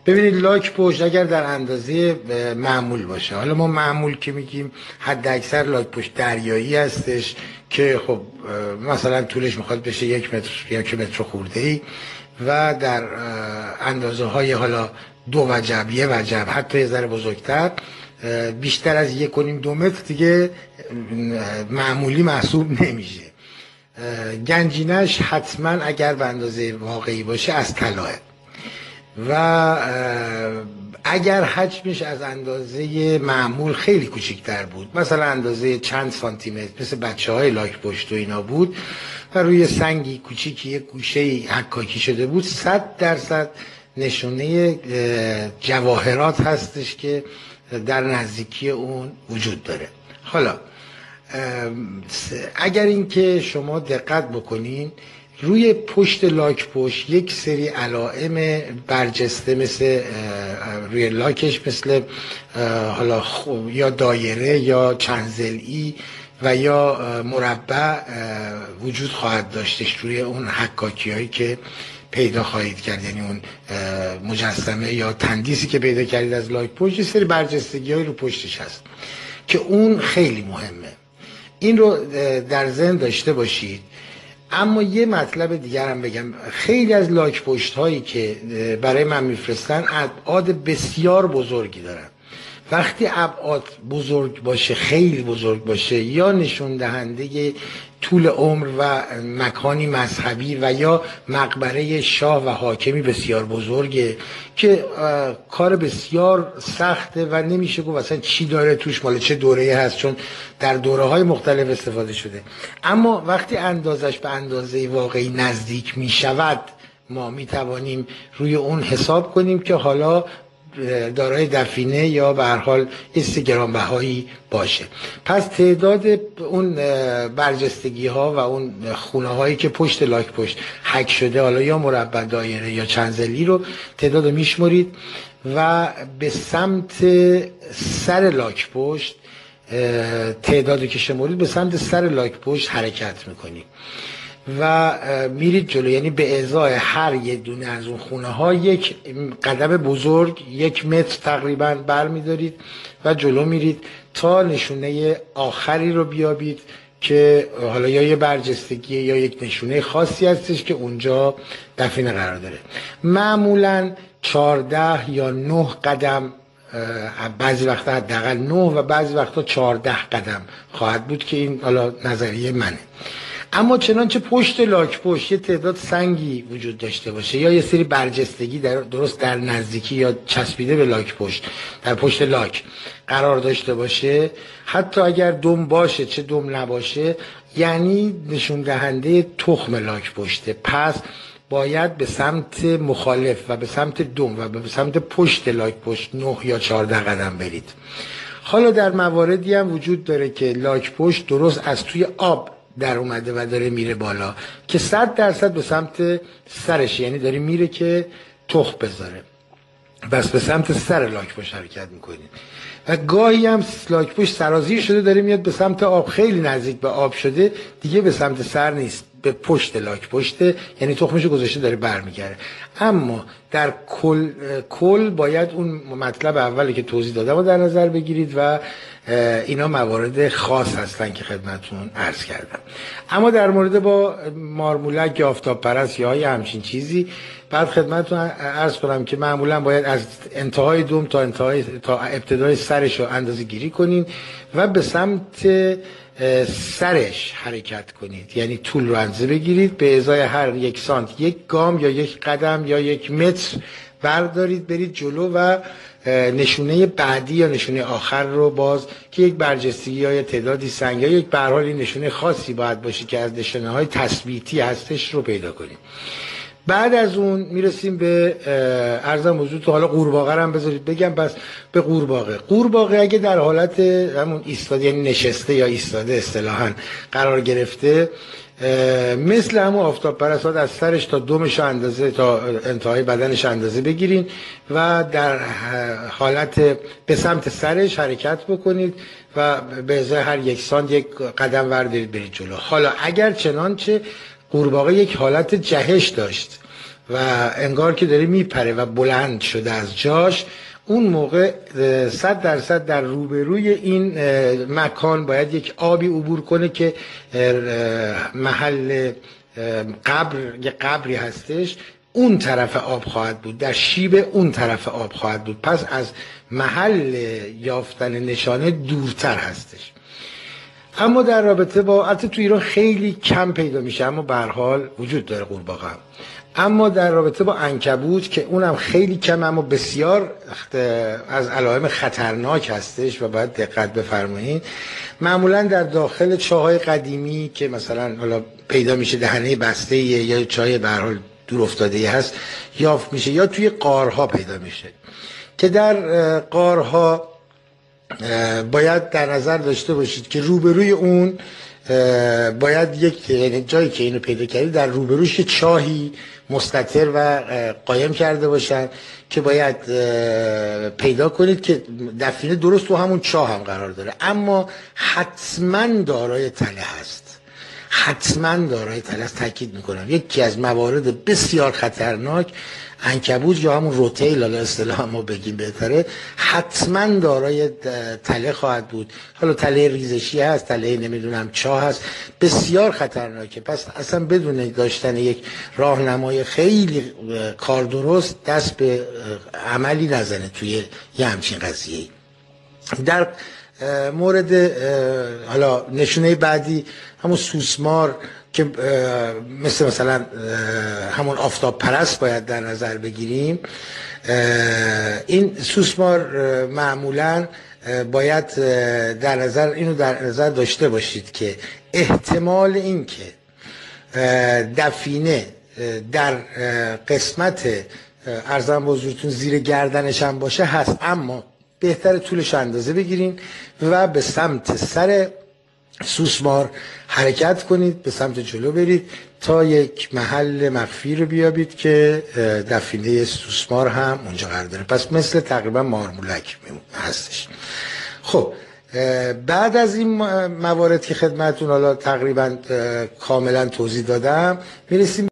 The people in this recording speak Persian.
ببینید لاک پشت اگر در اندازه معمول باشه، حالا ما معمول که میگیم حد اکثر لاک پشت دریایی هستش که خب مثلا طولش میخواد بشه 1 متر یا 1 متر خورده ای و در اندازه های حالا 2 وجب 1 وجب حتی یه ذره بزرگتر، بیشتر از 1.5 2 متر دیگه معمولی محسوب نمیشه. گنجینش حتما اگر به اندازه واقعی باشه از طلاه و اگر حجمش از اندازه معمول خیلی کوچکتر بود، مثلا اندازه چند سانتی متر مثل بچه های لاک پشت و اینا بود و روی سنگی کوچیکی یک گوشه حکاکی شده بود، 100% نشونه جواهرات هستش که در نزدیکی اون وجود داره. حالا اگر اینکه شما دقت بکنین روی پشت لاک پشت یک سری علائم برجسته مثل روی لاکش مثل حالا یا دایره یا چند ضلعی و یا مربع وجود خواهد داشتش روی اون حکاکی هایی که پیدا خواهید کرد، یعنی اون مجسمه یا تندیسی که پیدا کردید از لاک پشت، یه سری برجستگی های رو پشتش هست که اون خیلی مهمه، این رو در ذهن داشته باشید. اما یه مطلب دیگر هم بگم، خیلی از لاک پشت هایی که برای من میفرستن ابعاد بسیار بزرگی دارن. وقتی ابعاد بزرگ باشه، خیلی بزرگ باشه، یا نشون دهنده طول عمر و مکانی مذهبی و یا مقبره شاه و حاکمی بسیار بزرگه که کار بسیار سخته و نمیشه گفت اصلا چی داره توش، مال چه دوره‌ای هست، چون در دوره‌های مختلف استفاده شده. اما وقتی اندازش به اندازه واقعی نزدیک میشود، ما میتوانیم روی اون حساب کنیم که حالا دارای دفینه یا به هر حال است گرانبهایی باشه. پس تعداد اون برجستگی ها و اون خونه هایی که پشت لاک پشت حک شده، حالا یا مربع دایره یا چند ضلعی، رو تعداد رو میشمرید و به سمت سر لاک پشت تعدادی که شمرید به سمت سر لاک پشت حرکت میکنید و میرید جلو، یعنی به ازای هر یه دونه از اون خونه ها یک قدم بزرگ 1 متر تقریبا بر میدارید و جلو میرید تا نشونه آخری رو بیابید که حالا یا یه برجستگی یا یک نشونه خاصی هستش که اونجا دفینه قرار داره. معمولا 14 یا 9 قدم، بعضی وقتا حداقل 9 و بعضی وقتا 14 قدم خواهد بود که این حالا نظریه منه. اما چنانچه پشت لاک پشت یه تعداد سنگی وجود داشته باشه یا یه سری برجستگی درست در نزدیکی یا چسبیده به لاک پشت در پشت لاک قرار داشته باشه، حتی اگر دم باشه چه دم نباشه، یعنی نشون دهنده تخم لاک پشته. پس باید به سمت مخالف و به سمت دم و به سمت پشت لاک پشت 9 یا 14 قدم برید. حالا در مواردی هم وجود داره که لاک پشت درست از توی آب در اومده و داره میره بالا که 100% به سمت سرش، یعنی داره میره که تخم بذاره، بس به سمت سر لاک پشت حرکت میکنید. و گاهی هم لاک پشت سرازیر شده داره میاد به سمت آب، خیلی نزدیک به آب شده دیگه، به سمت سر نیست، به پشت لاک پشته، یعنی تخمشو گذاشته داره برمیگرده. اما در کل باید اون مطلب اولی که توضیح دادم رو در نظر بگیرید و اینا موارد خاص هستن که خدمتتون عرض کردم. اما در مورد با مارمولک یا آفتاب پرست یا همچین چیزی بعد خدمتتون عرض کنم که معمولا باید از انتهای دم تا ابتدای سرش رو اندازه گیری کنین و به سمت سرش حرکت کنید، یعنی طول رو اندازه بگیرید، به ازای هر 1 سانت 1 گام یا 1 قدم یا 1 متر بردارید برید جلو و نشونه بعدی یا نشونه آخر رو باز که یک برجستگی یا تعدادی سنگ یا یک به هر حال نشونه خاصی باید باشه که از نشونه های تثبیتی هستش رو پیدا کنیم. بعد از اون میرسیم به عرضم حضور تو، حالا قورباغه رو هم بذارید بگم. پس به قورباغه اگه در حالت همون ایستاده، یعنی نشسته یا ایستاده اصطلاحاً قرار گرفته، مثل همون آفتاب پرستات از سرش تا دمش اندازه تا انتهای بدنش اندازه بگیرین و در حالت به سمت سرش حرکت بکنید و به ازای هر 1 سانت 1 قدم وردارید برید جلو. حالا اگر چنانچه قورباغه یک حالت جهش داشت و انگار که داره میپره و بلند شده از جاش، اون موقع 100% در روبروی این مکان باید یک آبی عبور کنه که محل یه قبری هستش، اون طرف آب خواهد بود، در شیب اون طرف آب خواهد بود، پس از محل یافتن نشانه دورتر هستش. اما در رابطه با، البته تو ایران خیلی کم پیدا میشه اما به هر حال وجود داره قورباغه. اما در رابطه با عنکبوت که اونم خیلی کم اما بسیار از علائم خطرناک هستش و باید دقت بفرمایید. معمولا در داخل چاهای قدیمی که مثلا حالا پیدا میشه، دهنه بسته یا چای به هر حال دور افتاده هست یافت میشه، یا توی غارها پیدا میشه که در غارها باید در نظر داشته باشید که روبروی اون باید یک، یعنی جایی که اینو پیدا کردید در روبروش چاهی مستتر و قایم کرده باشن که باید پیدا کنید که دفینه درست تو همون چاه هم قرار داره، اما حتما دارای تله هست، حتما دارای تله هست. تاکید میکنم یکی از موارد بسیار خطرناک عنکبوت یا همون روتیل، حالا اصطلاح ما بگیم بهتره، حتما دارای تله خواهد بود. حالا تله ریزشی هست، تله نمیدونم چاه هست، بسیار خطرناکه. پس اصلا بدون داشتن یک راهنمای خیلی کار درست دست به عملی نزنه توی یه همچین قضیه. در مورد حالا نشونه بعدی همون سوسمار که مثلا همون آفتاب پرست باید در نظر بگیریم. این سوسمار معمولا باید اینو در نظر داشته باشید که احتمال این که دفینه در قسمت ارزم بزرگتون زیر گردنش هم باشه هست، اما بهتر طولش اندازه بگیرین و به سمت سر سوسمار حرکت کنید، به سمت جلو برید تا یک محل مخفی رو بیابید که دفینه سوسمار هم اونجا قرار داره. پس مثل تقریبا مارمولک هستش. خب بعد از این موارد که خدمتون حالا تقریبا کاملا توضیح دادم، میرسیم